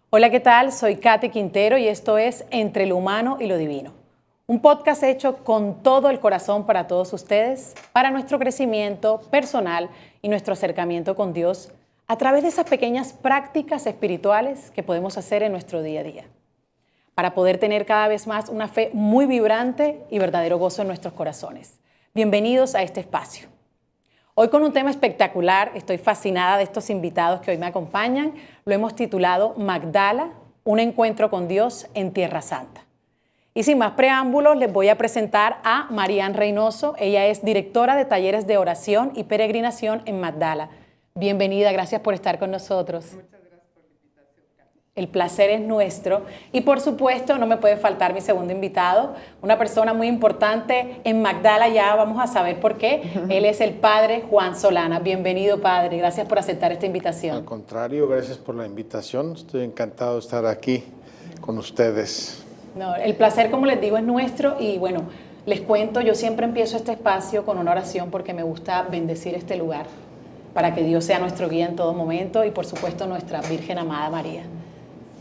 Hola, ¿qué tal? Soy Kate Quintero y esto es Entre lo Humano y lo Divino. Un podcast hecho con todo el corazón para todos ustedes, para nuestro crecimiento personal y nuestro acercamiento con Dios a través de esas pequeñas prácticas espirituales que podemos hacer en nuestro día a día, para poder tener cada vez más una fe muy vibrante y verdadero gozo en nuestros corazones. Bienvenidos a este espacio. Hoy con un tema espectacular, estoy fascinada de estos invitados que hoy me acompañan. Lo hemos titulado Magdala, un encuentro con Dios en Tierra Santa. Y sin más preámbulos, les voy a presentar a Marian Reynoso. Ella es directora de talleres de oración y peregrinación en Magdala. Bienvenida, gracias por estar con nosotros. Muchas gracias por la invitación, Kate. El placer es nuestro. Y por supuesto, no me puede faltar mi segundo invitado, una persona muy importante en Magdala, ya vamos a saber por qué. Él es el padre Juan Solana. Bienvenido, padre. Gracias por aceptar esta invitación. Al contrario, gracias por la invitación. Estoy encantado de estar aquí con ustedes. No, el placer, como les digo, es nuestro y bueno, les cuento, yo siempre empiezo este espacio con una oración porque me gusta bendecir este lugar para que Dios sea nuestro guía en todo momento y por supuesto nuestra Virgen amada María.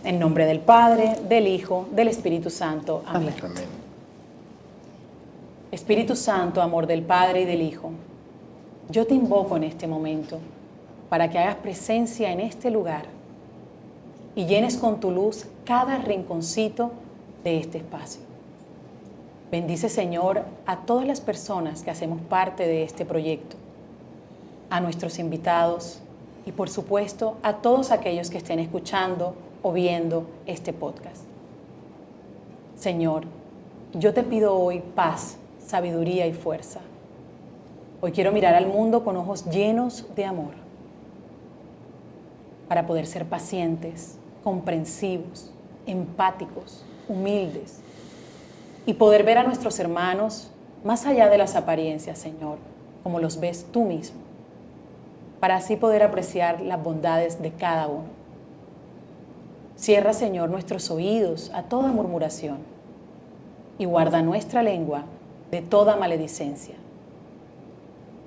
En nombre del Padre, del Hijo, del Espíritu Santo. Amén. Amén. Espíritu Santo, amor del Padre y del Hijo, yo te invoco en este momento para que hagas presencia en este lugar y llenes con tu luz cada rinconcito de este espacio. Bendice, Señor, a todas las personas que hacemos parte de este proyecto, a nuestros invitados y, por supuesto, a todos aquellos que estén escuchando o viendo este podcast. Señor, yo te pido hoy paz, sabiduría y fuerza. Hoy quiero mirar al mundo con ojos llenos de amor para poder ser pacientes, comprensivos, empáticos, humildes y poder ver a nuestros hermanos más allá de las apariencias, Señor, como los ves tú mismo, para así poder apreciar las bondades de cada uno. Cierra, Señor, nuestros oídos a toda murmuración y guarda nuestra lengua de toda maledicencia.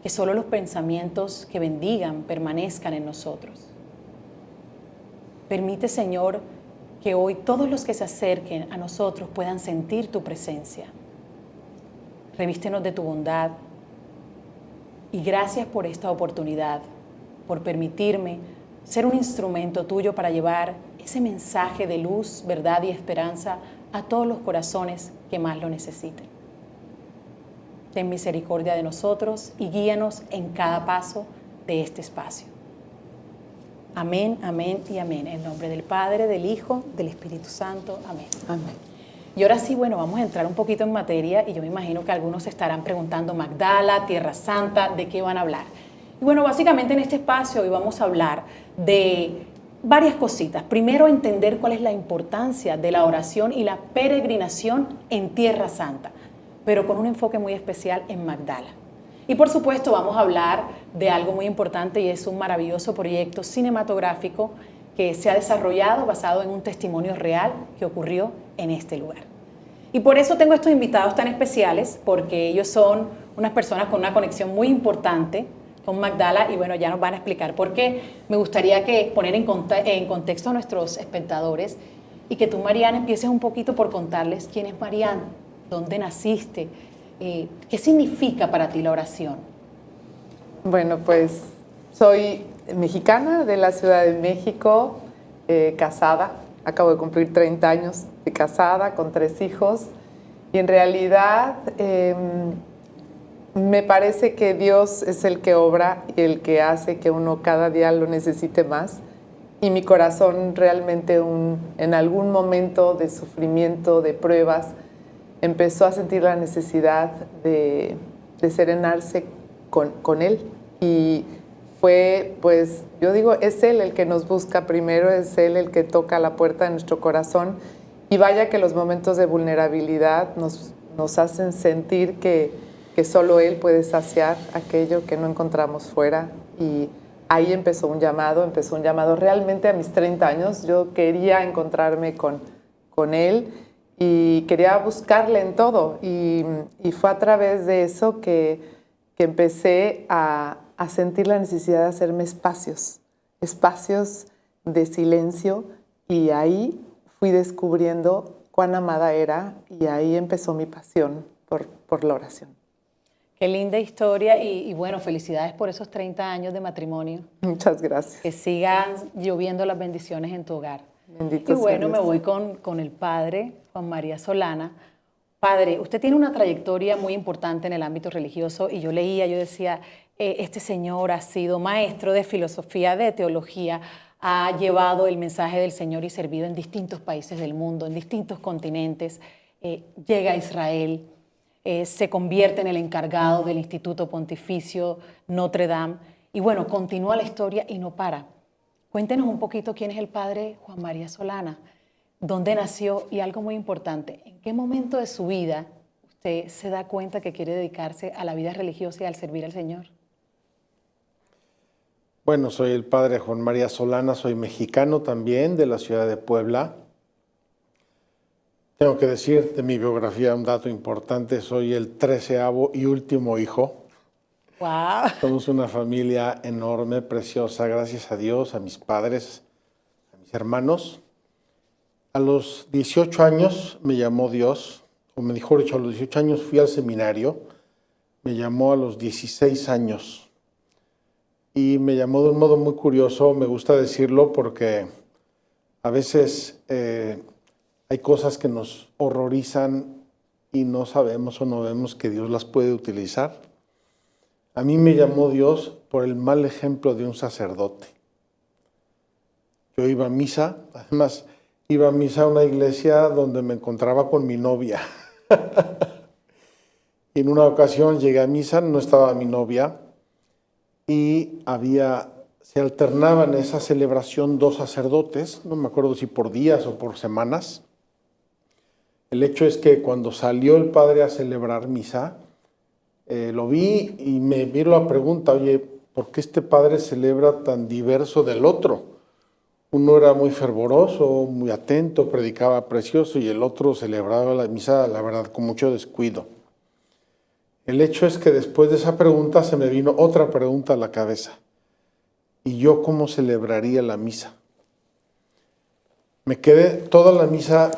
Que solo los pensamientos que bendigan permanezcan en nosotros. Permite, Señor, que hoy todos los que se acerquen a nosotros puedan sentir tu presencia. Revístenos de tu bondad y gracias por esta oportunidad, por permitirme ser un instrumento tuyo para llevar ese mensaje de luz, verdad y esperanza a todos los corazones que más lo necesiten. Ten misericordia de nosotros y guíanos en cada paso de este espacio. Amén, amén y amén. En nombre del Padre, del Hijo, del Espíritu Santo. Amén. Amén. Y ahora sí, bueno, vamos a entrar un poquito en materia y yo me imagino que algunos se estarán preguntando, Magdala, Tierra Santa, ¿de qué van a hablar? Y bueno, básicamente en este espacio hoy vamos a hablar de varias cositas. Primero, entender cuál es la importancia de la oración y la peregrinación en Tierra Santa, pero con un enfoque muy especial en Magdala. Y por supuesto vamos a hablar de algo muy importante y es un maravilloso proyecto cinematográfico que se ha desarrollado basado en un testimonio real que ocurrió en este lugar. Y por eso tengo estos invitados tan especiales, porque ellos son unas personas con una conexión muy importante con Magdala y bueno, ya nos van a explicar por qué. Me gustaría que poner en contexto a nuestros espectadores y que tú, Mariana, empieces un poquito por contarles quién es Mariana, dónde naciste, ¿qué significa para ti la oración? Bueno, pues soy mexicana de la Ciudad de México, casada, acabo de cumplir 30 años de casada con 3 hijos y en realidad me parece que Dios es el que obra y el que hace que uno cada día lo necesite más y mi corazón realmente en algún momento de sufrimiento, de pruebas, empezó a sentir la necesidad de serenarse con Él. Y fue, pues, yo digo, es Él el que nos busca primero, es Él el que toca la puerta de nuestro corazón. Y vaya que los momentos de vulnerabilidad nos hacen sentir que solo Él puede saciar aquello que no encontramos fuera. Y ahí empezó un llamado realmente a mis 30 años. Yo quería encontrarme con Él y quería buscarle en todo. Y fue a través de eso que empecé a sentir la necesidad de hacerme espacios de silencio Y ahí fui descubriendo cuán amada era y ahí empezó mi pasión por la oración. Qué linda historia y bueno, felicidades por esos 30 años de matrimonio. Muchas gracias. Que sigan lloviendo las bendiciones en tu hogar. Bendito Y bueno, sea me Dios. voy con el padre, Juan María Solana. Padre, usted tiene una trayectoria muy importante en el ámbito religioso y yo decía, este señor ha sido maestro de filosofía, de teología, ha llevado el mensaje del Señor y servido en distintos países del mundo, en distintos continentes, llega a Israel, se convierte en el encargado del Instituto Pontificio Notre Dame y bueno, continúa la historia y no para. Cuéntenos un poquito quién es el padre Juan María Solana, dónde nació y algo muy importante, ¿en qué momento de su vida usted se da cuenta que quiere dedicarse a la vida religiosa y al servir al Señor? Bueno, soy el padre Juan María Solana, soy mexicano también, de la ciudad de Puebla. Tengo que decir de mi biografía un dato importante, soy el 13º y último hijo. ¡Wow! Somos una familia enorme, preciosa, gracias a Dios, a mis padres, a mis hermanos. A los 18 años me llamó Dios, o mejor dicho, a los 18 años fui al seminario, me llamó a los 16 años. Y me llamó de un modo muy curioso, me gusta decirlo porque a veces hay cosas que nos horrorizan y no sabemos o no vemos que Dios las puede utilizar. A mí me llamó Dios por el mal ejemplo de un sacerdote. Yo iba a misa, además iba a misa a una iglesia donde me encontraba con mi novia. Y en una ocasión llegué a misa, no estaba mi novia, y se alternaban en esa celebración 2 sacerdotes, no me acuerdo si por días o por semanas. El hecho es que cuando salió el padre a celebrar misa, lo vi y me vino la pregunta, oye, ¿por qué este padre celebra tan diverso del otro? Uno era muy fervoroso, muy atento, predicaba precioso, y el otro celebraba la misa, la verdad, con mucho descuido. El hecho es que después de esa pregunta se me vino otra pregunta a la cabeza. ¿Y yo cómo celebraría la misa? Me quedé toda la misa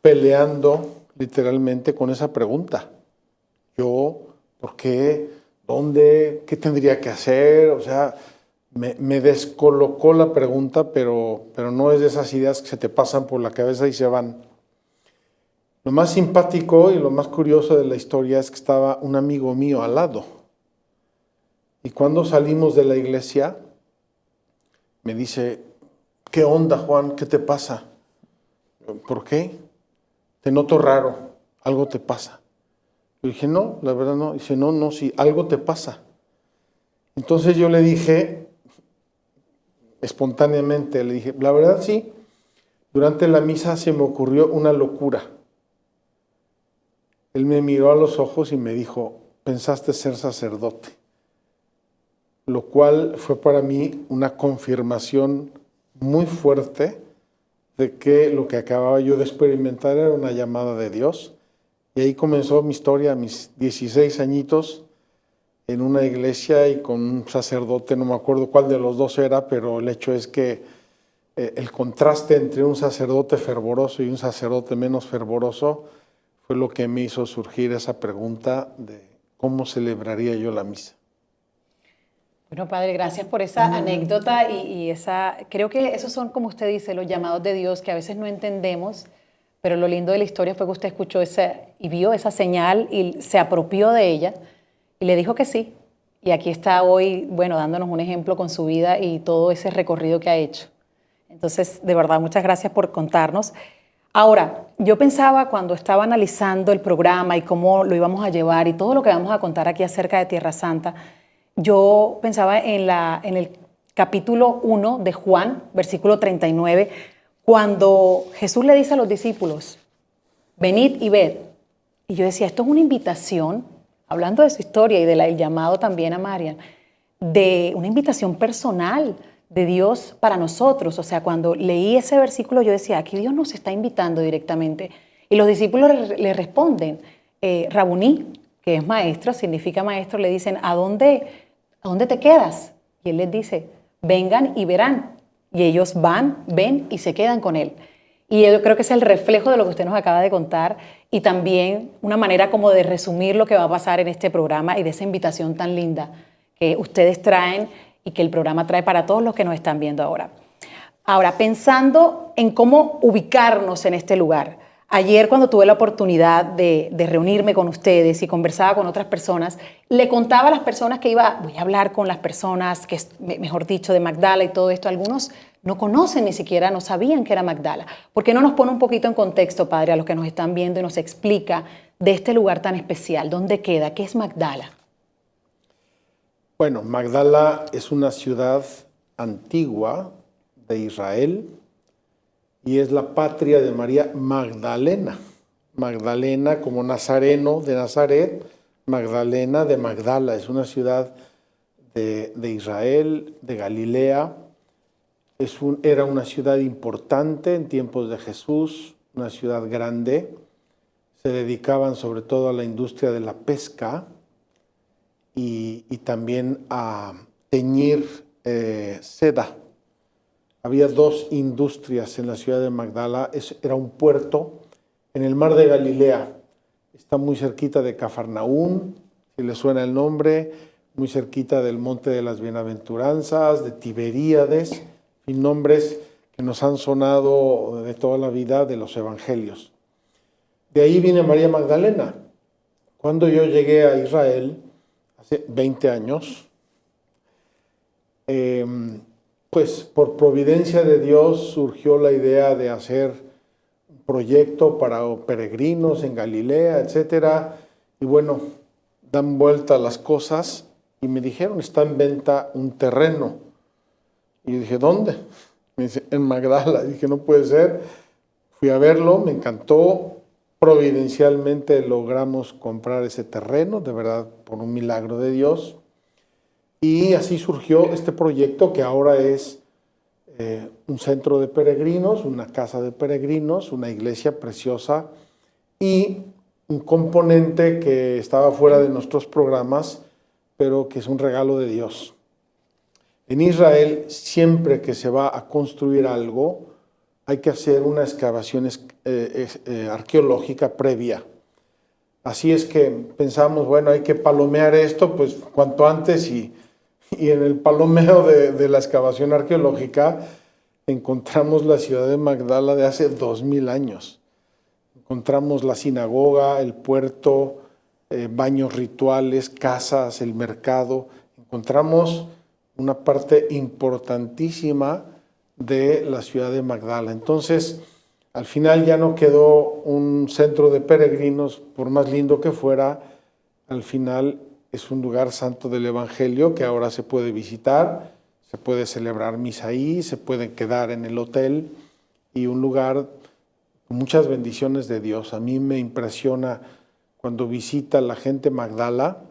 peleando literalmente con esa pregunta. Yo, ¿por qué? ¿Dónde? ¿Qué tendría que hacer? O sea, me descolocó la pregunta, pero no es de esas ideas que se te pasan por la cabeza y se van. Lo más simpático y lo más curioso de la historia es que estaba un amigo mío al lado. Y cuando salimos de la iglesia, me dice, ¿qué onda, Juan? ¿Qué te pasa? ¿Por qué? Te noto raro, algo te pasa. Yo dije, no, la verdad no. Dice, no, sí, algo te pasa. Entonces yo le dije, espontáneamente, le dije, la verdad sí, durante la misa se me ocurrió una locura. Él me miró a los ojos y me dijo, pensaste ser sacerdote, lo cual fue para mí una confirmación muy fuerte de que lo que acababa yo de experimentar era una llamada de Dios. Y ahí comenzó mi historia a mis 16 añitos en una iglesia y con un sacerdote, no me acuerdo cuál de los dos era, pero el hecho es que el contraste entre un sacerdote fervoroso y un sacerdote menos fervoroso fue lo que me hizo surgir esa pregunta de cómo celebraría yo la misa. Bueno, padre, gracias por esa anécdota y esa, creo que esos son, como usted dice, los llamados de Dios que a veces no entendemos, pero lo lindo de la historia fue que usted escuchó y vio esa señal y se apropió de ella y le dijo que sí. Y aquí está hoy, bueno, dándonos un ejemplo con su vida y todo ese recorrido que ha hecho. Entonces, de verdad, muchas gracias por contarnos. Ahora, yo pensaba cuando estaba analizando el programa y cómo lo íbamos a llevar y todo lo que vamos a contar aquí acerca de Tierra Santa, yo pensaba en el capítulo 1 de Juan, versículo 39, cuando Jesús le dice a los discípulos, venid y ved. Y yo decía, esto es una invitación, hablando de su historia y del llamado también a Marian, de una invitación personal de Dios para nosotros. O sea, cuando leí ese versículo yo decía, aquí Dios nos está invitando directamente. Y los discípulos le responden, Rabuní, que es maestro, significa maestro, le dicen, ¿a dónde te quedas? Y él les dice, vengan y verán. y ellos van, ven y se quedan con Él. Y yo creo que es el reflejo de lo que usted nos acaba de contar y también una manera como de resumir lo que va a pasar en este programa y de esa invitación tan linda que ustedes traen y que el programa trae para todos los que nos están viendo ahora. Ahora, pensando en cómo ubicarnos en este lugar, ayer cuando tuve la oportunidad de reunirme con ustedes y conversaba con otras personas, le contaba a las personas que voy a hablar con las personas, que mejor dicho, de Magdala y todo esto. Algunos no conocen ni siquiera, no sabían que era Magdala. ¿Por qué no nos pone un poquito en contexto, padre, a los que nos están viendo y nos explica de este lugar tan especial? ¿Dónde queda? ¿Qué es Magdala? Bueno, Magdala es una ciudad antigua de Israel y es la patria de María Magdalena. Magdalena como nazareno de Nazaret, Magdalena de Magdala. Es una ciudad de Israel, de Galilea. Era una ciudad importante en tiempos de Jesús, una ciudad grande. Se dedicaban sobre todo a la industria de la pesca y también a teñir seda. Había dos industrias en la ciudad de Magdala. Era un puerto en el mar de Galilea. Está muy cerquita de Cafarnaún, si le suena el nombre, muy cerquita del Monte de las Bienaventuranzas, de Tiberíades, y nombres que nos han sonado de toda la vida de los evangelios. De ahí viene María Magdalena. Cuando yo llegué a Israel, hace 20 años, pues por providencia de Dios surgió la idea de hacer un proyecto para peregrinos en Galilea, etcétera. Y bueno, dan vuelta las cosas y me dijeron, está en venta un terreno. Y yo dije, ¿dónde? Me dice, en Magdala. Dije, no puede ser. Fui a verlo, me encantó. Providencialmente logramos comprar ese terreno, de verdad, por un milagro de Dios. Y así surgió este proyecto que ahora es un centro de peregrinos, una casa de peregrinos, una iglesia preciosa y un componente que estaba fuera de nuestros programas, pero que es un regalo de Dios. En Israel, siempre que se va a construir algo, hay que hacer una excavación arqueológica previa. Así es que pensamos, bueno, hay que palomear esto, pues cuanto antes y en el palomeo de la excavación arqueológica encontramos la ciudad de Magdala de hace 2000 años. Encontramos la sinagoga, el puerto, baños rituales, casas, el mercado. Encontramos una parte importantísima de la ciudad de Magdala. Entonces, al final ya no quedó un centro de peregrinos, por más lindo que fuera, al final es un lugar santo del Evangelio que ahora se puede visitar, se puede celebrar misa ahí, se puede quedar en el hotel y un lugar con muchas bendiciones de Dios. A mí me impresiona cuando visita la gente Magdala,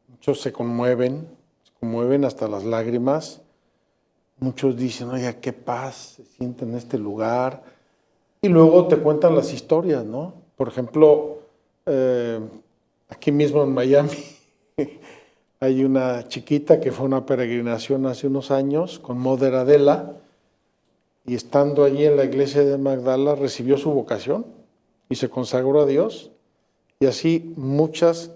muchos se conmueven hasta las lágrimas. Muchos dicen, oye, qué paz se siente en este lugar. Y luego te cuentan las historias, ¿no? Por ejemplo, aquí mismo en Miami hay una chiquita que fue a una peregrinación hace unos años con Mother Adela y estando allí en la iglesia de Magdala recibió su vocación y se consagró a Dios. Y así muchas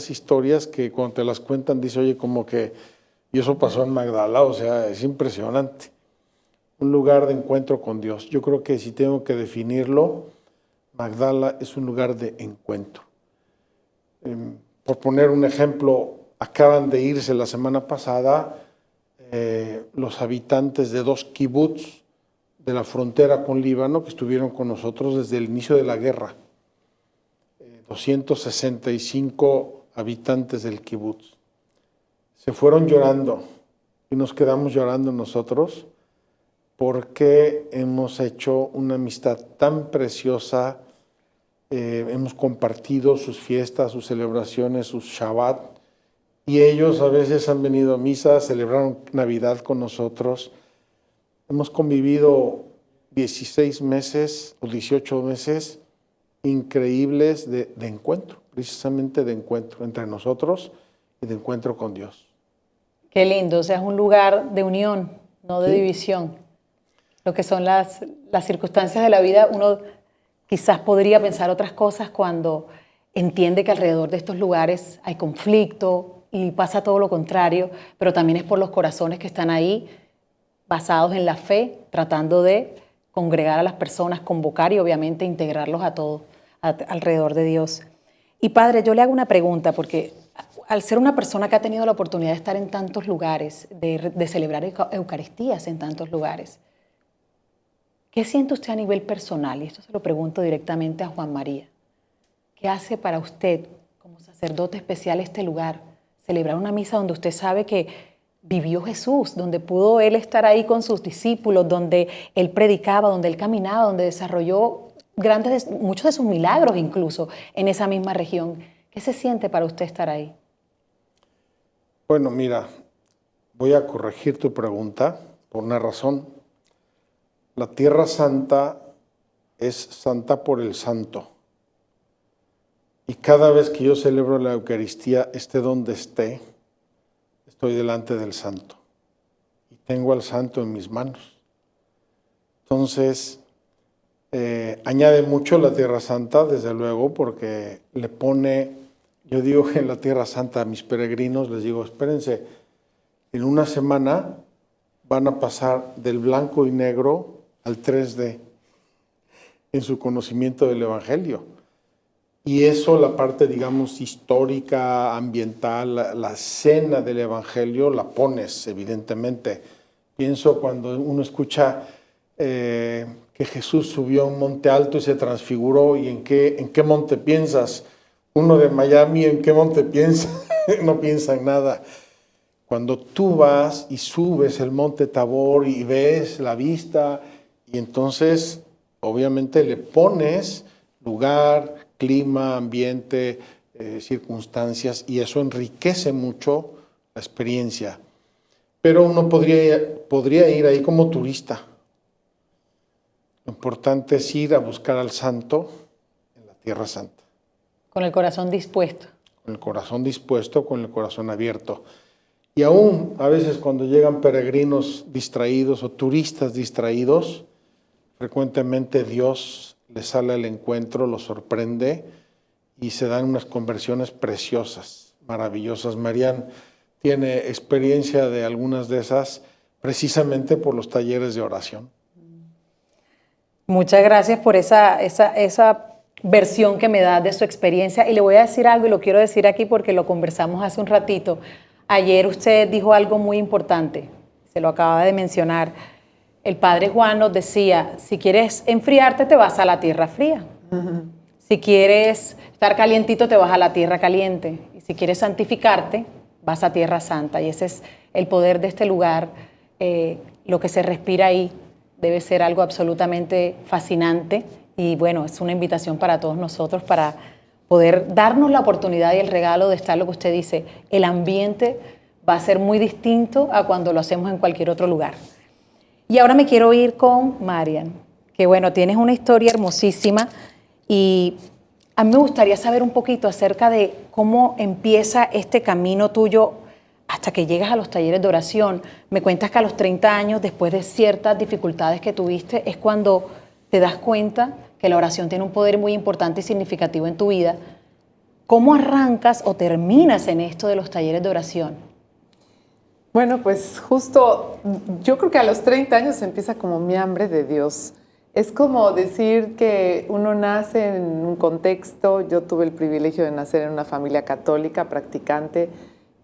historias que cuando te las cuentan dice, oye, como que y eso pasó en Magdala, o sea, es impresionante. Un lugar de encuentro con Dios. Yo creo que si tengo que definirlo, Magdala es un lugar de encuentro. Por poner un ejemplo, acaban de irse la semana pasada los habitantes de 2 kibbutz de la frontera con Líbano que estuvieron con nosotros desde el inicio de la guerra. 265 habitantes del kibbutz. Se fueron llorando y nos quedamos llorando nosotros porque hemos hecho una amistad tan preciosa, hemos compartido sus fiestas, sus celebraciones, sus Shabbat, y ellos a veces han venido a misa, celebraron Navidad con nosotros. Hemos convivido 16 meses o 18 meses increíbles de encuentro, precisamente de encuentro entre nosotros y de encuentro con Dios. Qué lindo, o sea, es un lugar de unión, no de Sí. división. Lo que son las circunstancias de la vida, uno quizás podría pensar otras cosas cuando entiende que alrededor de estos lugares hay conflicto y pasa todo lo contrario, pero también es por los corazones que están ahí, basados en la fe, tratando de congregar a las personas, convocar y obviamente integrarlos a todos alrededor de Dios. Y Padre, yo le hago una pregunta, porque al ser una persona que ha tenido la oportunidad de estar en tantos lugares, de celebrar Eucaristías en tantos lugares, ¿qué siente usted a nivel personal? Y esto se lo pregunto directamente a Juan María. ¿Qué hace para usted, como sacerdote especial, este lugar? Celebrar una misa donde usted sabe que vivió Jesús, donde pudo Él estar ahí con sus discípulos, donde Él predicaba, donde Él caminaba, donde desarrolló muchos de sus milagros incluso en esa misma región. ¿Qué se siente para usted estar ahí? Bueno, mira, voy a corregir tu pregunta por una razón. La Tierra Santa es santa por el santo. Y cada vez que yo celebro la Eucaristía, esté donde esté, estoy delante del santo. Y tengo al santo en mis manos. Entonces, añade mucho la Tierra Santa, desde luego, porque le pone, yo digo que en la Tierra Santa a mis peregrinos les digo, espérense, en una semana van a pasar del blanco y negro al 3D en su conocimiento del Evangelio. Y eso, la parte, digamos, histórica, ambiental, la escena del Evangelio, la pones, evidentemente. Pienso cuando uno escucha que Jesús subió a un monte alto y se transfiguró, ¿y en qué monte piensas? Uno de Miami, ¿en qué monte piensa? No piensa en nada. Cuando tú vas y subes el monte Tabor y ves la vista, y entonces obviamente le pones lugar, clima, ambiente, circunstancias, y eso enriquece mucho la experiencia. Pero uno podría ir ahí como turista. Lo importante es ir a buscar al santo en la Tierra Santa. Con el corazón dispuesto. Con el corazón dispuesto, con el corazón abierto. Y aún a veces cuando llegan peregrinos distraídos o turistas distraídos, frecuentemente Dios les sale al encuentro, los sorprende y se dan unas conversiones preciosas, maravillosas. Marian tiene experiencia de algunas de esas precisamente por los talleres de oración. Muchas gracias por esa versión que me da de su experiencia. Y le voy a decir algo, y lo quiero decir aquí porque lo conversamos hace un ratito. Ayer usted dijo algo muy importante, se lo acaba de mencionar. El padre Juan nos decía, si quieres enfriarte te vas a la tierra fría. Si quieres estar calientito te vas a la tierra caliente. Y si quieres santificarte, vas a Tierra Santa. Y ese es el poder de este lugar. Lo que se respira ahí debe ser algo absolutamente fascinante. Y bueno, es una invitación para todos nosotros para poder darnos la oportunidad y el regalo de estar, lo que usted dice, el ambiente va a ser muy distinto a cuando lo hacemos en cualquier otro lugar. Y ahora me quiero ir con Marian, que bueno, tienes una historia hermosísima y a mí me gustaría saber un poquito acerca de cómo empieza este camino tuyo hasta que llegas a los talleres de oración. Me cuentas que a los 30 años, después de ciertas dificultades que tuviste, es cuando te das cuenta que la oración tiene un poder muy importante y significativo en tu vida. ¿Cómo arrancas o terminas en esto de los talleres de oración? Bueno, pues justo, yo creo que a los 30 años empieza como mi hambre de Dios. Es como decir que uno nace en un contexto, yo tuve el privilegio de nacer en una familia católica, practicante,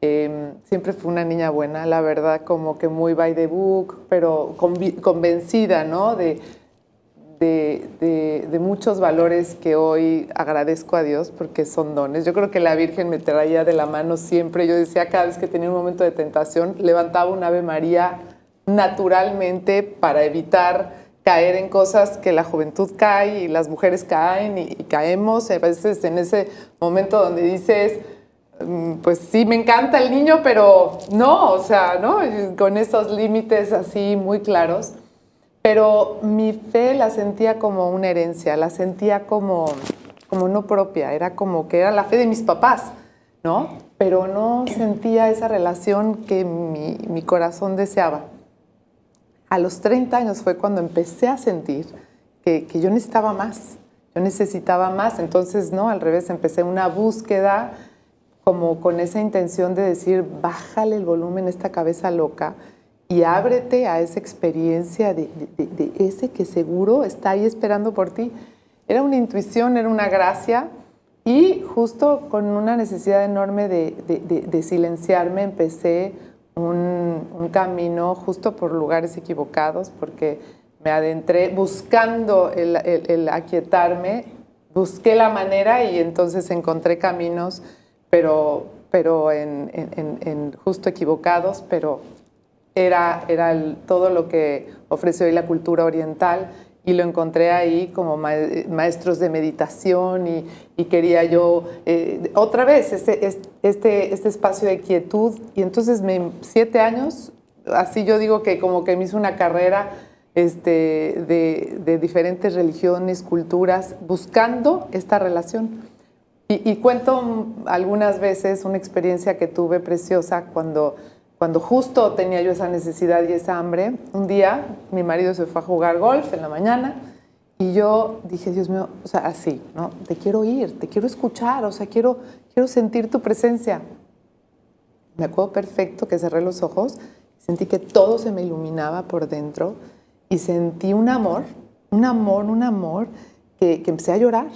siempre fui una niña buena, la verdad, como que muy by the book, pero convencida, ¿no? de muchos valores que hoy agradezco a Dios porque son dones. Yo creo que la Virgen me traía de la mano siempre. Yo decía, cada vez que tenía un momento de tentación, levantaba un Ave María naturalmente para evitar caer en cosas que la juventud cae y las mujeres caen y caemos. A veces en ese momento donde dices, pues sí, me encanta el niño, pero no, o sea, ¿no? Con esos límites así muy claros. Pero mi fe la sentía como una herencia, la sentía como no propia, era como que era la fe de mis papás, ¿no? Pero no sentía esa relación que mi corazón deseaba. A los 30 años fue cuando empecé a sentir que yo necesitaba más. Yo necesitaba más. Entonces, no, al revés, empecé una búsqueda como con esa intención de decir, bájale el volumen a esta cabeza loca y ábrete a esa experiencia de ese que seguro está ahí esperando por ti. Era una intuición, era una gracia, y justo con una necesidad enorme de silenciarme empecé un camino justo por lugares equivocados, porque me adentré buscando el aquietarme, busqué la manera y entonces encontré caminos, pero justo equivocados, pero era todo lo que ofrece hoy la cultura oriental, y lo encontré ahí como maestros de meditación, y quería yo otra vez este espacio de quietud. Y entonces 7 años, así yo digo que como que me hice una carrera de diferentes religiones, culturas, buscando esta relación. Y cuento algunas veces una experiencia que tuve preciosa cuando justo tenía yo esa necesidad y esa hambre. Un día mi marido se fue a jugar golf en la mañana y yo dije, Dios mío, o sea, así, ¿no? Te quiero oír, te quiero escuchar, o sea, quiero sentir tu presencia. Me acuerdo perfecto que cerré los ojos, sentí que todo se me iluminaba por dentro y sentí un amor que empecé a llorar.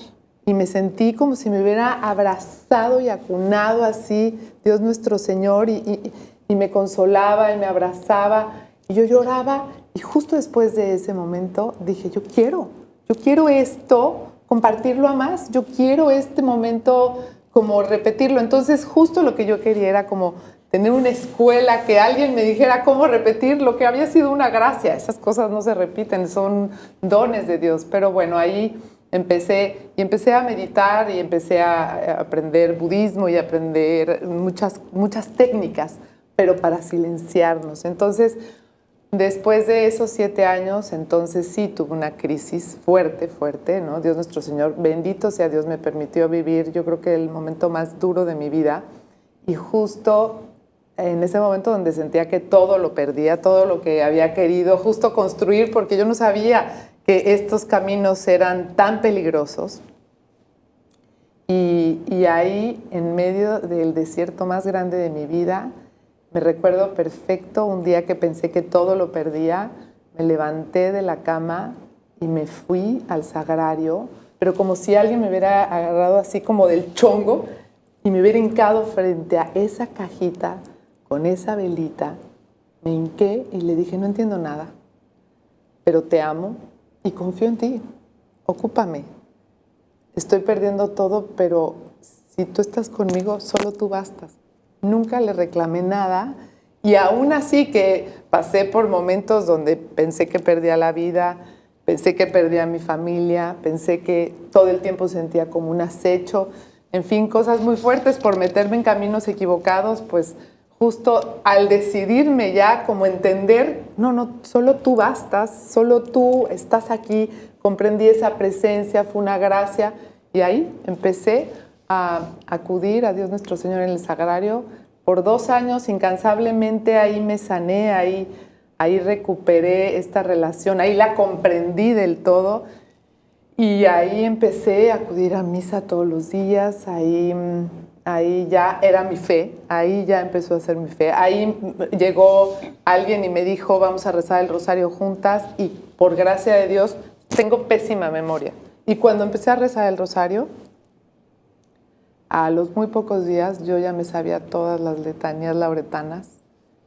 Y me sentí como si me hubiera abrazado y acunado así Dios nuestro Señor, y me consolaba y me abrazaba y yo lloraba. Y justo después de ese momento dije, yo quiero esto, compartirlo a más, yo quiero este momento como repetirlo. Entonces justo lo que yo quería era como tener una escuela, que alguien me dijera cómo repetir lo que había sido una gracia. Esas cosas no se repiten, son dones de Dios. Pero bueno, ahí empecé a meditar y empecé a aprender budismo y aprender muchas técnicas, pero para silenciarnos. Entonces, después de esos 7 años, entonces sí tuve una crisis fuerte, ¿no? Dios nuestro Señor, bendito sea Dios, me permitió vivir, yo creo que el momento más duro de mi vida, y justo en ese momento donde sentía que todo lo perdía, todo lo que había querido justo construir, porque yo no sabía que estos caminos eran tan peligrosos. Y ahí, en medio del desierto más grande de mi vida, me recuerdo perfecto un día que pensé que todo lo perdía, me levanté de la cama y me fui al sagrario, pero como si alguien me hubiera agarrado así como del chongo y me hubiera hincado frente a esa cajita con esa velita. Me hinqué y le dije, no entiendo nada, pero te amo y confío en ti, ocúpame. Estoy perdiendo todo, pero si tú estás conmigo, solo tú bastas. Nunca le reclamé nada, y aún así que pasé por momentos donde pensé que perdía la vida, pensé que perdía a mi familia, pensé que todo el tiempo sentía como un acecho, en fin, cosas muy fuertes por meterme en caminos equivocados. Pues justo al decidirme ya como entender, no, solo tú bastas, solo tú estás aquí, comprendí esa presencia, fue una gracia, y ahí empecé a acudir a Dios nuestro Señor en el sagrario. Por 2 años incansablemente ahí me sané, ahí recuperé esta relación, ahí la comprendí del todo, y ahí empecé a acudir a misa todos los días. Ahí ya era mi fe, ahí ya empezó a ser mi fe. Ahí llegó alguien y me dijo, vamos a rezar el rosario juntas, y por gracia de Dios tengo pésima memoria. Y cuando empecé a rezar el rosario, a los muy pocos días yo ya me sabía todas las letanías lauretanas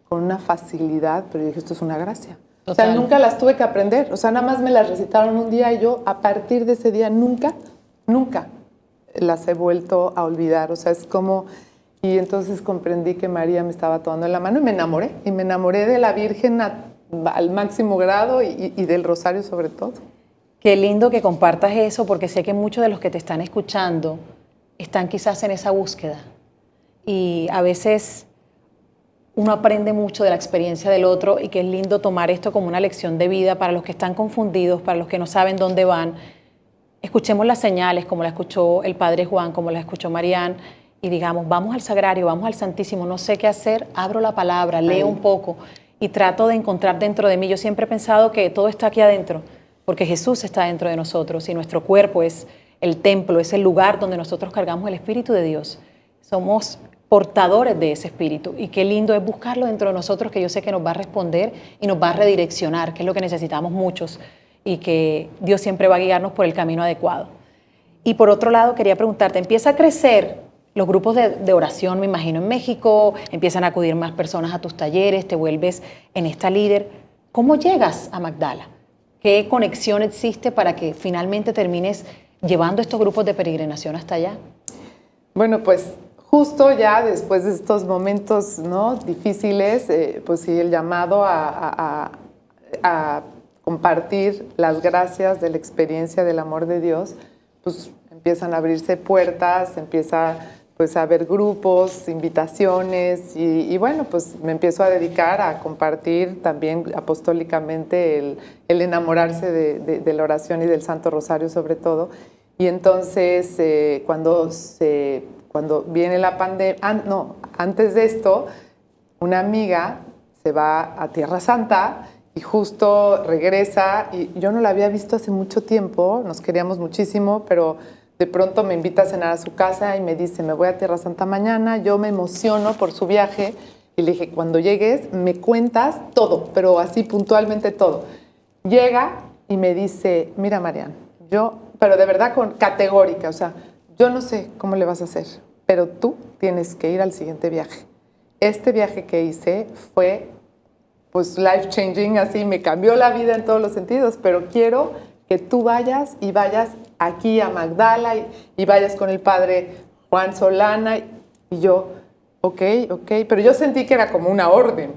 con una facilidad, pero yo dije, esto es una gracia. Total. O sea, nunca las tuve que aprender, o sea, nada más me las recitaron un día y yo a partir de ese día nunca las he vuelto a olvidar. O sea, es como... Y entonces comprendí que María me estaba tomando la mano y me enamoré de la Virgen al máximo grado, y del rosario sobre todo. Qué lindo que compartas eso, porque sé que muchos de los que te están escuchando están quizás en esa búsqueda, y a veces uno aprende mucho de la experiencia del otro, y que es lindo tomar esto como una lección de vida para los que están confundidos, para los que no saben dónde van. Escuchemos las señales como la escuchó el Padre Juan, como la escuchó Marian, y digamos, vamos al sagrario, vamos al Santísimo, no sé qué hacer, abro la palabra, leo un poco, y trato de encontrar dentro de mí. Yo siempre he pensado que todo está aquí adentro, porque Jesús está dentro de nosotros y nuestro cuerpo es el templo, es el lugar donde nosotros cargamos el Espíritu de Dios. Somos portadores de ese Espíritu y qué lindo es buscarlo dentro de nosotros, que yo sé que nos va a responder y nos va a redireccionar, que es lo que necesitamos muchos y que Dios siempre va a guiarnos por el camino adecuado. Y por otro lado, quería preguntarte, empieza a crecer los grupos de oración, me imagino, en México, empiezan a acudir más personas a tus talleres, te vuelves en esta líder. ¿Cómo llegas a Magdala? ¿Qué conexión existe para que finalmente termines llevando estos grupos de peregrinación hasta allá? Bueno, pues justo ya después de estos momentos, ¿no?, difíciles, pues sí, el llamado a compartir las gracias de la experiencia del amor de Dios, pues empiezan a abrirse puertas, empieza pues a haber grupos, invitaciones y bueno, pues me empiezo a dedicar a compartir también apostólicamente el enamorarse de la oración y del Santo Rosario sobre todo. Y entonces cuando viene la pandemia, antes de esto, una amiga se va a Tierra Santa y justo regresa y yo no la había visto hace mucho tiempo, nos queríamos muchísimo, pero de pronto me invita a cenar a su casa y me dice, me voy a Tierra Santa mañana, yo me emociono por su viaje y le dije, cuando llegues me cuentas todo, pero así puntualmente todo. Llega y me dice, mira Marian, pero de verdad categórica, o sea, yo no sé cómo le vas a hacer, pero tú tienes que ir al siguiente viaje. Este viaje que hice fue pues life changing, así me cambió la vida en todos los sentidos, pero quiero que tú vayas y vayas aquí a Magdala y vayas con el padre Juan Solana. Y yo, ok, pero yo sentí que era como una orden.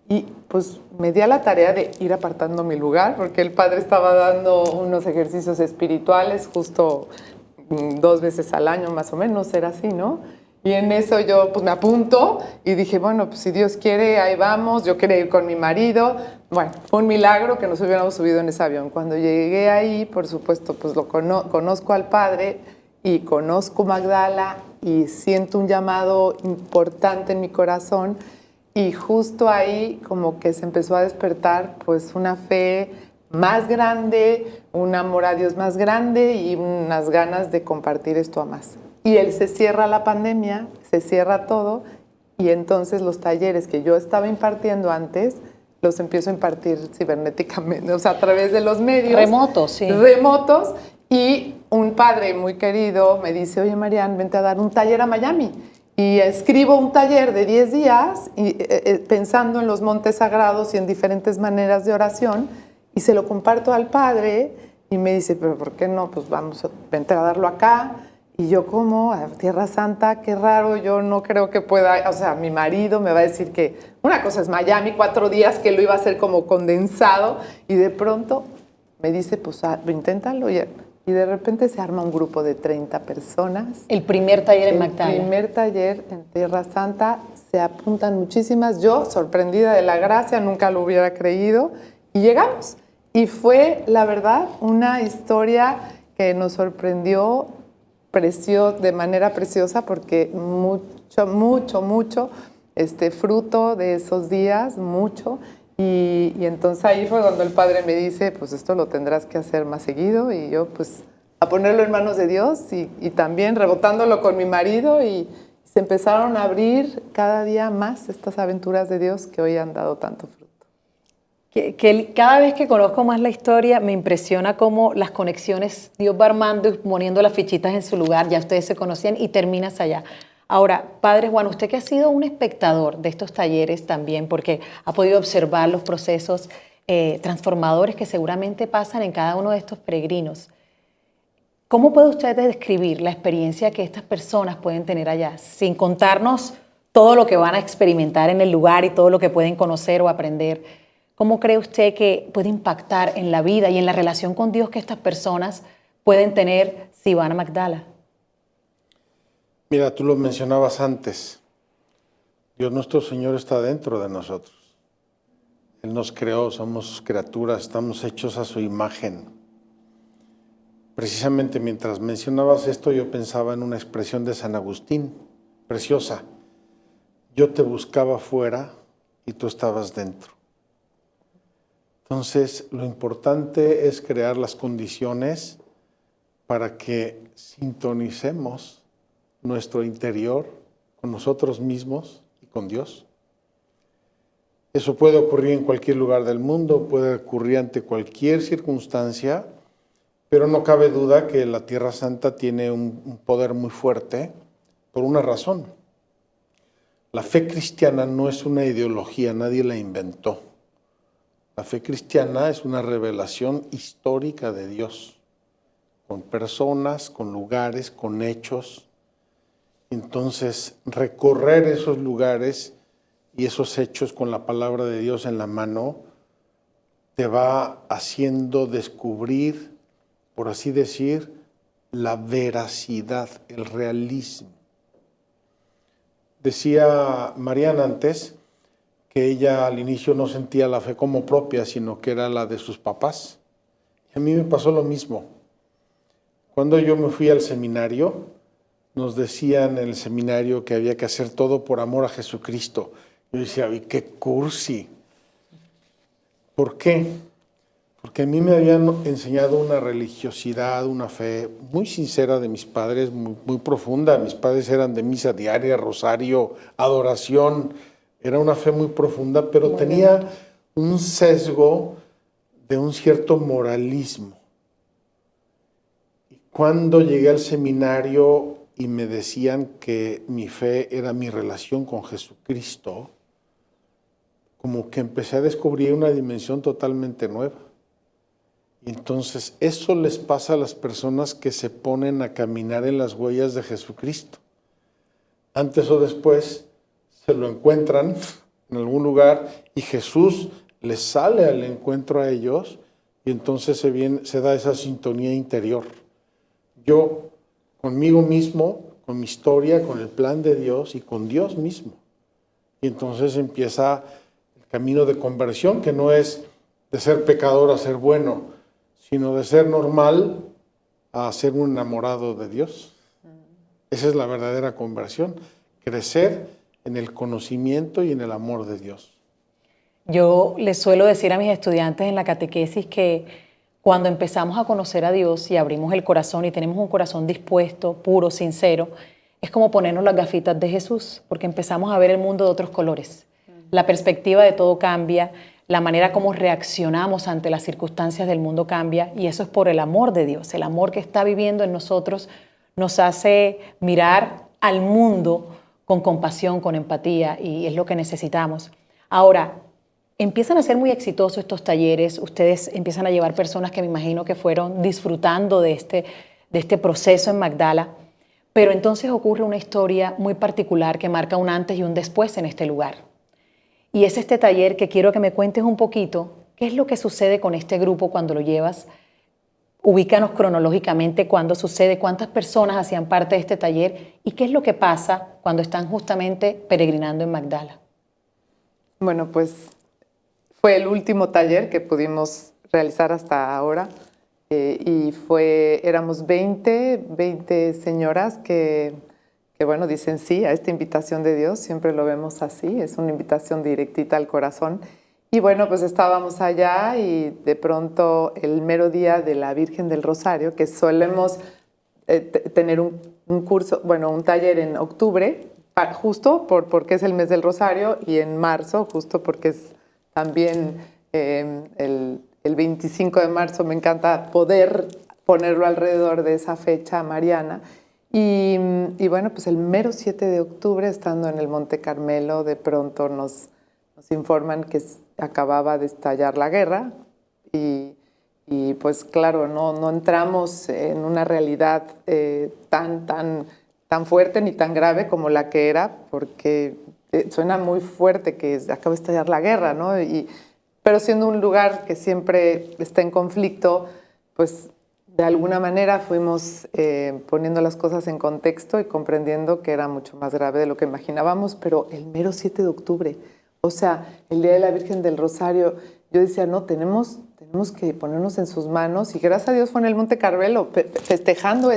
Y pues me di a la tarea de ir apartando mi lugar, porque el padre estaba dando unos ejercicios espirituales justo 2 veces al año más o menos, era así, ¿no? Y en eso yo pues me apunto y dije, bueno, pues si Dios quiere, ahí vamos. Yo quería ir con mi marido. Bueno, fue un milagro que nos hubiéramos subido en ese avión. Cuando llegué ahí, por supuesto, pues conozco al padre y conozco Magdala y siento un llamado importante en mi corazón. Y justo ahí como que se empezó a despertar pues una fe más grande, un amor a Dios más grande y unas ganas de compartir esto a más. Y se cierra la pandemia, se cierra todo, y entonces los talleres que yo estaba impartiendo antes, los empiezo a impartir cibernéticamente, o sea, a través de los medios. Remotos, sí. Remotos, y un padre muy querido me dice, oye, Marian, vente a dar un taller a Miami. Y escribo un taller de 10 días, pensando en los montes sagrados y en diferentes maneras de oración, y se lo comparto al padre, y me dice, pero ¿por qué no? Pues vente a darlo acá. Y yo, ¿cómo? A Tierra Santa, qué raro, yo no creo que pueda, o sea, mi marido me va a decir que una cosa es Miami, 4 días, que lo iba a hacer como condensado, y de pronto me dice, pues inténtalo, y de repente se arma un grupo de 30 personas. El primer taller en Magdala. El primer taller en Tierra Santa, se apuntan muchísimas, yo sorprendida de la gracia, nunca lo hubiera creído, y llegamos. Y fue, la verdad, una historia que nos sorprendió de manera preciosa porque mucho fruto de esos días, mucho. Y entonces ahí fue cuando el padre me dice, pues esto lo tendrás que hacer más seguido. Y yo pues a ponerlo en manos de Dios y también rebotándolo con mi marido. Y se empezaron a abrir cada día más estas aventuras de Dios que hoy han dado tanto fruto. Que cada vez que conozco más la historia me impresiona cómo las conexiones Dios va armando y poniendo las fichitas en su lugar, ya ustedes se conocían y terminas allá. Ahora, Padre Juan, usted que ha sido un espectador de estos talleres también, porque ha podido observar los procesos transformadores que seguramente pasan en cada uno de estos peregrinos, ¿cómo puede usted describir la experiencia que estas personas pueden tener allá, sin contarnos todo lo que van a experimentar en el lugar y todo lo que pueden conocer o aprender? ¿Cómo cree usted que puede impactar en la vida y en la relación con Dios que estas personas pueden tener si van a Magdala? Mira, tú lo mencionabas antes. Dios nuestro Señor está dentro de nosotros. Él nos creó, somos sus criaturas, estamos hechos a su imagen. Precisamente mientras mencionabas esto, yo pensaba en una expresión de San Agustín, preciosa. Yo te buscaba fuera y tú estabas dentro. Entonces, lo importante es crear las condiciones para que sintonicemos nuestro interior con nosotros mismos y con Dios. Eso puede ocurrir en cualquier lugar del mundo, puede ocurrir ante cualquier circunstancia, pero no cabe duda que la Tierra Santa tiene un poder muy fuerte por una razón. La fe cristiana no es una ideología, nadie la inventó. La fe cristiana es una revelación histórica de Dios, con personas, con lugares, con hechos. Entonces, recorrer esos lugares y esos hechos con la palabra de Dios en la mano te va haciendo descubrir, por así decir, la veracidad, el realismo. Decía Mariana antes que ella al inicio no sentía la fe como propia, sino que era la de sus papás. Y a mí me pasó lo mismo. Cuando yo me fui al seminario, nos decían en el seminario que había que hacer todo por amor a Jesucristo. Yo decía, ¡ay, qué cursi! ¿Por qué? Porque a mí me habían enseñado una religiosidad, una fe muy sincera de mis padres, muy profunda. Mis padres eran de misa diaria, rosario, adoración. Era una fe muy profunda, pero tenía un sesgo de un cierto moralismo. Y cuando llegué al seminario y me decían que mi fe era mi relación con Jesucristo, como que empecé a descubrir una dimensión totalmente nueva. Y entonces eso les pasa a las personas que se ponen a caminar en las huellas de Jesucristo. Antes o después se lo encuentran en algún lugar y Jesús les sale al encuentro a ellos y entonces se da esa sintonía interior. Yo conmigo mismo, con mi historia, con el plan de Dios y con Dios mismo. Y entonces empieza el camino de conversión, que no es de ser pecador a ser bueno, sino de ser normal a ser un enamorado de Dios. Esa es la verdadera conversión, crecer en el conocimiento y en el amor de Dios. Yo les suelo decir a mis estudiantes en la catequesis que cuando empezamos a conocer a Dios y abrimos el corazón y tenemos un corazón dispuesto, puro, sincero, es como ponernos las gafitas de Jesús, porque empezamos a ver el mundo de otros colores. La perspectiva de todo cambia, la manera como reaccionamos ante las circunstancias del mundo cambia, y eso es por el amor de Dios. El amor que está viviendo en nosotros nos hace mirar al mundo con compasión, con empatía, y es lo que necesitamos. Ahora, empiezan a ser muy exitosos estos talleres, ustedes empiezan a llevar personas que me imagino que fueron disfrutando de este proceso en Magdala, pero entonces ocurre una historia muy particular que marca un antes y un después en este lugar. Y es este taller que quiero que me cuentes un poquito, qué es lo que sucede con este grupo cuando lo llevas. Ubícanos cronológicamente cuándo sucede, cuántas personas hacían parte de este taller y qué es lo que pasa cuando están justamente peregrinando en Magdala. Bueno, pues fue el último taller que pudimos realizar hasta ahora y éramos 20 señoras que bueno, dicen sí a esta invitación de Dios, siempre lo vemos así, es una invitación directita al corazón. Y bueno, pues estábamos allá y de pronto el mero día de la Virgen del Rosario, que solemos tener un curso, bueno, un taller en octubre, justo porque es el mes del Rosario, y en marzo, justo porque es también el 25 de marzo, me encanta poder ponerlo alrededor de esa fecha mariana. Y bueno, pues el mero 7 de octubre, estando en el Monte Carmelo, de pronto nos informan que acababa de estallar la guerra y pues claro, no entramos en una realidad tan fuerte ni tan grave como la que era, porque suena muy fuerte que acaba de estallar la guerra, ¿no? Pero siendo un lugar que siempre está en conflicto, pues de alguna manera fuimos poniendo las cosas en contexto y comprendiendo que era mucho más grave de lo que imaginábamos, pero el mero 7 de octubre, o sea, el Día de la Virgen del Rosario, yo decía, no, tenemos que ponernos en sus manos, y gracias a Dios fue en el Monte Carmelo, festejando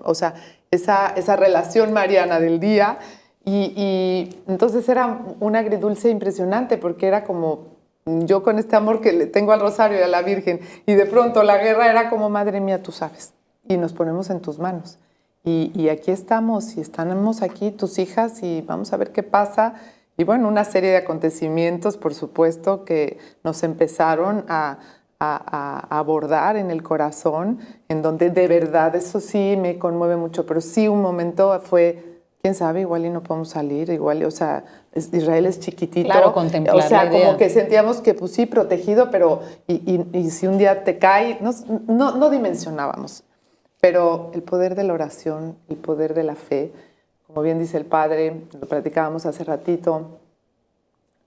o sea, esa relación mariana del día, y entonces era un agridulce impresionante, porque era como yo con este amor que le tengo al Rosario y a la Virgen, y de pronto la guerra era como, madre mía, tú sabes, y nos ponemos en tus manos. Y aquí estamos, y estamos aquí tus hijas, y vamos a ver qué pasa. Y bueno, una serie de acontecimientos, por supuesto, que nos empezaron a abordar en el corazón, en donde de verdad, eso sí me conmueve mucho, pero sí un momento fue, quién sabe, igual y no podemos salir, igual, o sea, Israel es chiquitito. Claro, contemplar o sea, la idea. como que sentíamos que, pues sí, protegido, pero y si un día te cae, no dimensionábamos. Pero el poder de la oración, el poder de la fe, como bien dice el Padre, lo platicábamos hace ratito,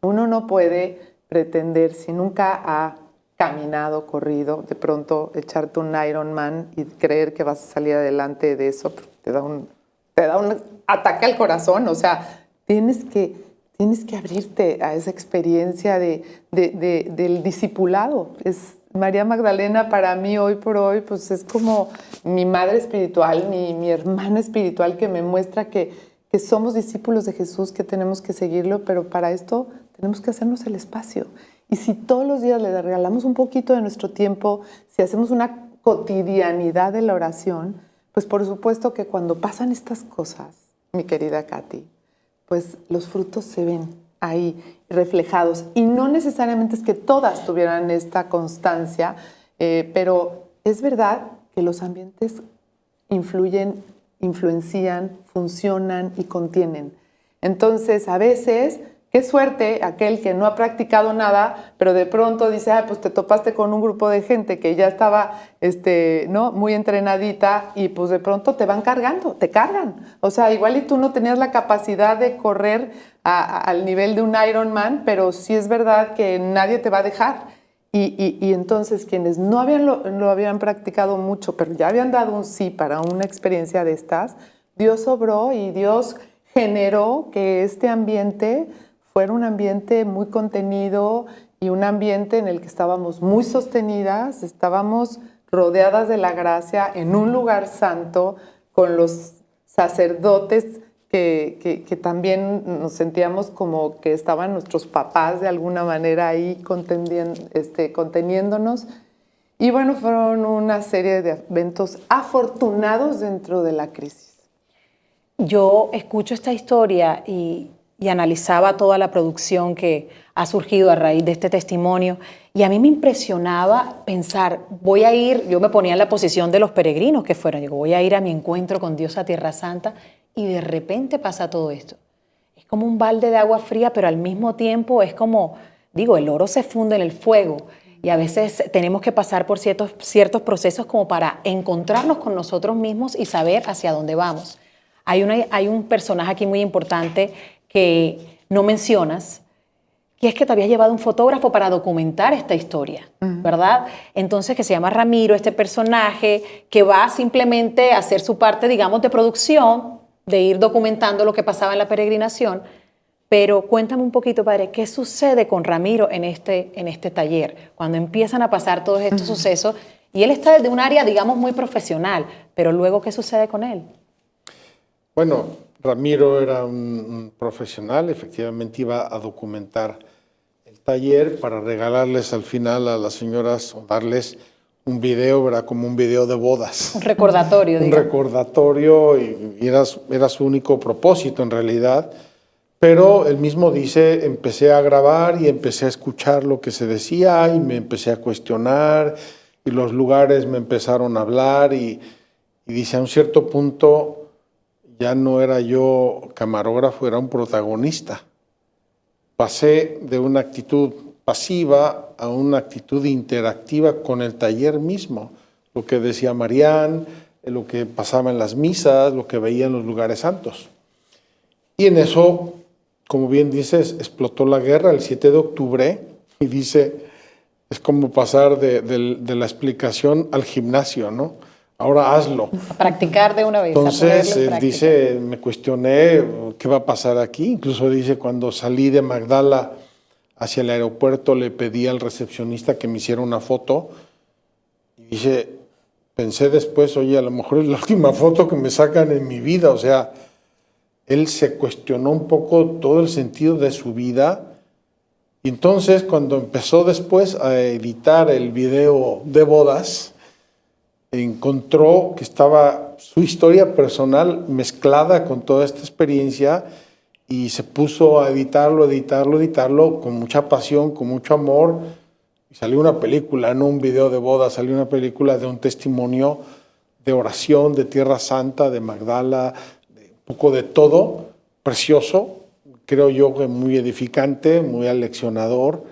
uno no puede pretender, si nunca ha caminado, corrido, de pronto echarte un Ironman y creer que vas a salir adelante de eso, te da un ataque al corazón. O sea, tienes que abrirte a esa experiencia del discipulado. María Magdalena para mí hoy por hoy pues es como mi madre espiritual, mi hermana espiritual, que me muestra que somos discípulos de Jesús, que tenemos que seguirlo, pero para esto tenemos que hacernos el espacio. Y si todos los días le regalamos un poquito de nuestro tiempo, si hacemos una cotidianidad de la oración, pues por supuesto que cuando pasan estas cosas, mi querida Katy, pues los frutos se ven ahí reflejados. Y no necesariamente es que todas tuvieran esta constancia, pero es verdad que los ambientes influencian, funcionan y contienen. Entonces, a veces, qué suerte aquel que no ha practicado nada, pero de pronto dice, pues te topaste con un grupo de gente que ya estaba ¿no? muy entrenadita, y pues de pronto te van cargando, te cargan. O sea, igual y tú no tenías la capacidad de correr al nivel de un Ironman, pero sí es verdad que nadie te va a dejar. Y entonces quienes no lo habían practicado mucho, pero ya habían dado un sí para una experiencia de estas, Dios obró y Dios generó que este ambiente fuera un ambiente muy contenido y un ambiente en el que estábamos muy sostenidas, estábamos rodeadas de la gracia en un lugar santo, con los sacerdotes que también nos sentíamos como que estaban nuestros papás de alguna manera ahí conteniéndonos. Y bueno, fueron una serie de eventos afortunados dentro de la crisis. Yo escucho esta historia y analizaba toda la producción que ha surgido a raíz de este testimonio, y a mí me impresionaba pensar, yo me ponía en la posición de los peregrinos que fueron, digo, voy a ir a mi encuentro con Dios a Tierra Santa, y de repente pasa todo esto. Es como un balde de agua fría, pero al mismo tiempo es como, el oro se funde en el fuego, y a veces tenemos que pasar por ciertos procesos como para encontrarnos con nosotros mismos y saber hacia dónde vamos. Hay un personaje aquí muy importante que no mencionas, que es que te habías llevado un fotógrafo para documentar esta historia, ¿verdad? Entonces, que se llama Ramiro, este personaje que va simplemente a hacer su parte, digamos, de producción, de ir documentando lo que pasaba en la peregrinación. Pero cuéntame un poquito, padre, ¿qué sucede con Ramiro en este taller? Cuando empiezan a pasar todos estos sucesos, y él está desde un área, digamos, muy profesional, pero luego, ¿qué sucede con él? Bueno, Ramiro era un profesional, efectivamente iba a documentar el taller para regalarles al final a las señoras o darles un video, ¿verdad? Como un video de bodas. Un recordatorio, digamos. Un recordatorio, y era su único propósito en realidad. Pero él mismo dice, empecé a grabar y empecé a escuchar lo que se decía y me empecé a cuestionar y los lugares me empezaron a hablar y dice, a un cierto punto ya no era yo camarógrafo, era un protagonista. Pasé de una actitud pasiva a una actitud interactiva con el taller mismo. Lo que decía Marián, lo que pasaba en las misas, lo que veía en los lugares santos. Y en eso, como bien dices, explotó la guerra el 7 de octubre y dice, es como pasar de la explicación al gimnasio, ¿no? Ahora hazlo. A practicar de una vez. Entonces, él dice, me cuestioné, ¿qué va a pasar aquí? Incluso dice, cuando salí de Magdala hacia el aeropuerto, le pedí al recepcionista que me hiciera una foto. Y dice, pensé después, oye, a lo mejor es la última foto que me sacan en mi vida. O sea, él se cuestionó un poco todo el sentido de su vida Y entonces, cuando empezó después a editar el video de bodas, encontró que estaba su historia personal mezclada con toda esta experiencia y se puso a editarlo con mucha pasión, con mucho amor. Y salió una película, no un video de boda, salió una película de un testimonio de oración, de Tierra Santa, de Magdala, de un poco de todo, precioso, creo yo que muy edificante, muy aleccionador.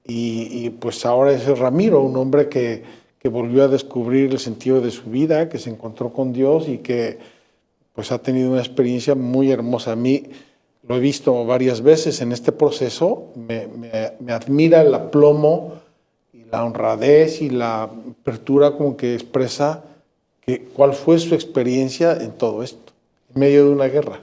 Y pues ahora es Ramiro, un hombre que volvió a descubrir el sentido de su vida, que se encontró con Dios y que pues ha tenido una experiencia muy hermosa. A mí lo he visto varias veces en este proceso, me admira el aplomo y la honradez y la apertura como que expresa cuál fue su experiencia en todo esto, en medio de una guerra.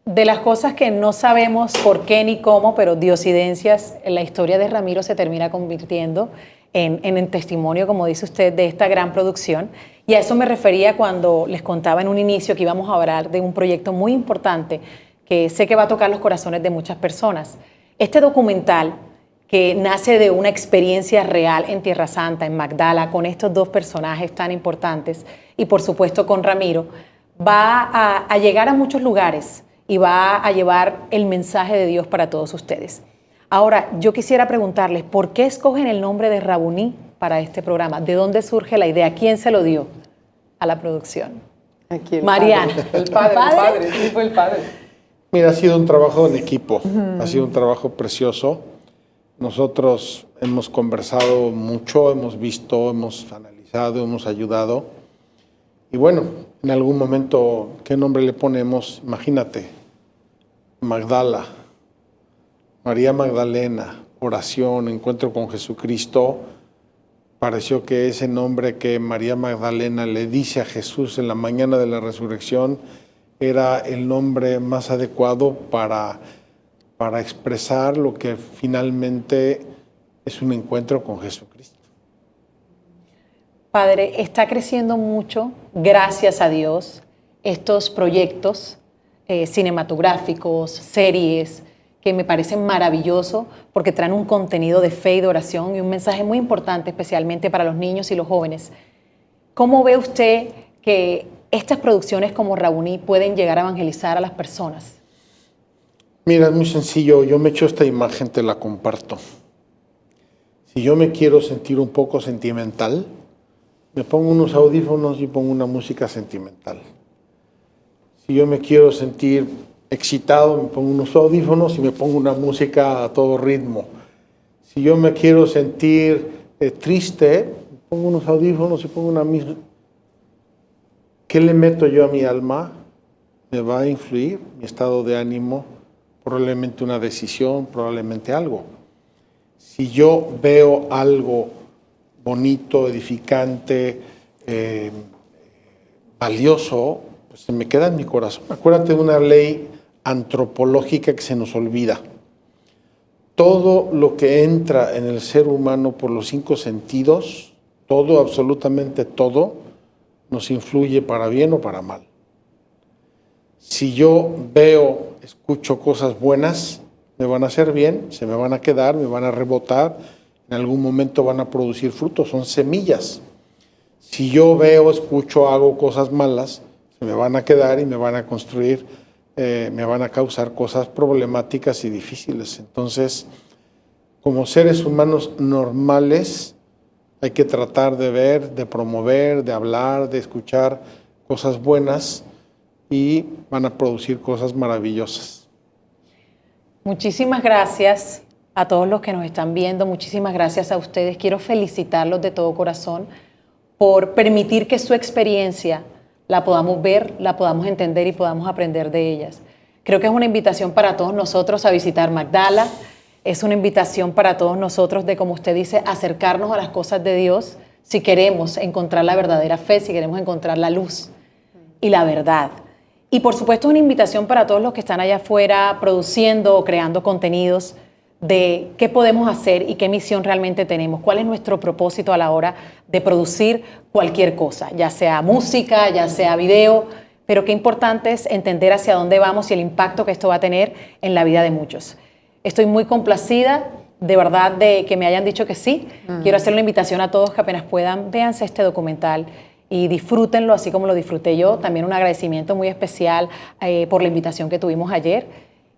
De las cosas que no sabemos por qué ni cómo, pero diosidencias, la historia de Ramiro se termina convirtiendo en el testimonio, como dice usted, de esta gran producción. Y a eso me refería cuando les contaba en un inicio que íbamos a hablar de un proyecto muy importante que sé que va a tocar los corazones de muchas personas. Este documental, que nace de una experiencia real en Tierra Santa, en Magdala, con estos dos personajes tan importantes y por supuesto con Ramiro, va a llegar a muchos lugares y va a llevar el mensaje de Dios para todos ustedes. Ahora, yo quisiera preguntarles, ¿por qué escogen el nombre de Rabuní para este programa? ¿De dónde surge la idea? ¿Quién se lo dio a la producción? Aquí Mariana. El padre, sí fue el padre. Mira, ha sido un trabajo en equipo, ha sido un trabajo precioso. Nosotros hemos conversado mucho, hemos visto, hemos analizado, hemos ayudado. Y bueno, en algún momento, ¿qué nombre le ponemos? Imagínate, Magdala, María Magdalena, oración, encuentro con Jesucristo. Pareció que ese nombre que María Magdalena le dice a Jesús en la mañana de la resurrección era el nombre más adecuado para expresar lo que finalmente es un encuentro con Jesucristo. Padre, está creciendo mucho, gracias a Dios, estos proyectos cinematográficos, series, que me parecen maravillosos porque traen un contenido de fe y de oración y un mensaje muy importante, especialmente para los niños y los jóvenes. ¿Cómo ve usted que estas producciones como Rabuní pueden llegar a evangelizar a las personas? Mira, es muy sencillo. Yo me echo esta imagen, te la comparto. Si yo me quiero sentir un poco sentimental, me pongo unos audífonos y pongo una música sentimental. Si yo me quiero sentir excitado, me pongo unos audífonos y me pongo una música a todo ritmo. Si yo me quiero sentir triste, me pongo unos audífonos y pongo una música. ¿Qué le meto yo a mi alma? Me va a influir mi estado de ánimo, probablemente una decisión, probablemente algo. Si yo veo algo bonito, edificante, valioso, pues se me queda en mi corazón. Acuérdate de una ley antropológica que se nos olvida. Todo lo que entra en el ser humano por los 5 sentidos, todo, absolutamente todo, nos influye para bien o para mal. Si yo veo, escucho cosas buenas, me van a hacer bien, se me van a quedar, me van a rebotar, en algún momento van a producir frutos, son semillas. Si yo veo, escucho, hago cosas malas, se me van a quedar y me van a construir, me van a causar cosas problemáticas y difíciles. Entonces, como seres humanos normales, hay que tratar de ver, de promover, de hablar, de escuchar cosas buenas y van a producir cosas maravillosas. Muchísimas gracias a todos los que nos están viendo, muchísimas gracias a ustedes. Quiero felicitarlos de todo corazón por permitir que su experiencia la podamos ver, la podamos entender y podamos aprender de ellas. Creo que es una invitación para todos nosotros a visitar Magdala, es una invitación para todos nosotros de, como usted dice, acercarnos a las cosas de Dios si queremos encontrar la verdadera fe, si queremos encontrar la luz y la verdad. Y por supuesto es una invitación para todos los que están allá afuera produciendo o creando contenidos de qué podemos hacer y qué misión realmente tenemos, cuál es nuestro propósito a la hora de producir cualquier cosa, ya sea música, ya sea video, pero qué importante es entender hacia dónde vamos y el impacto que esto va a tener en la vida de muchos. Estoy muy complacida, de verdad, de que me hayan dicho que sí. Quiero hacer una invitación a todos que apenas puedan, véanse este documental y disfrútenlo así como lo disfruté yo. También un agradecimiento muy especial por la invitación que tuvimos ayer.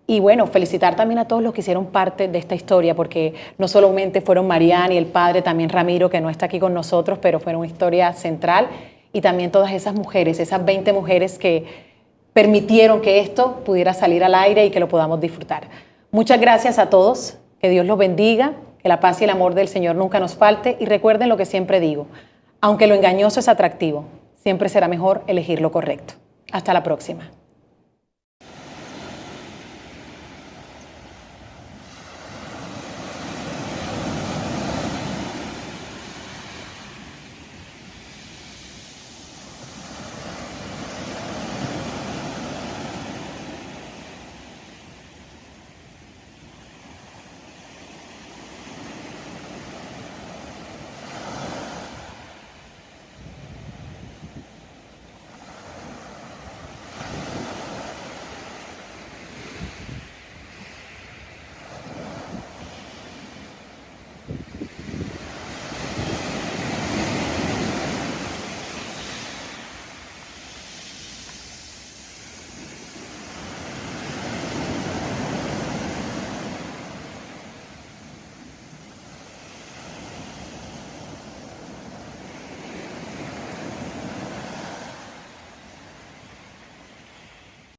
Y bueno, felicitar también a todos los que hicieron parte de esta historia, porque no solamente fueron Mariana y el padre, también Ramiro, que no está aquí con nosotros, pero fue una historia central, y también todas esas mujeres, esas 20 mujeres que permitieron que esto pudiera salir al aire y que lo podamos disfrutar. Muchas gracias a todos, que Dios los bendiga, que la paz y el amor del Señor nunca nos falte, y recuerden lo que siempre digo, aunque lo engañoso es atractivo, siempre será mejor elegir lo correcto. Hasta la próxima.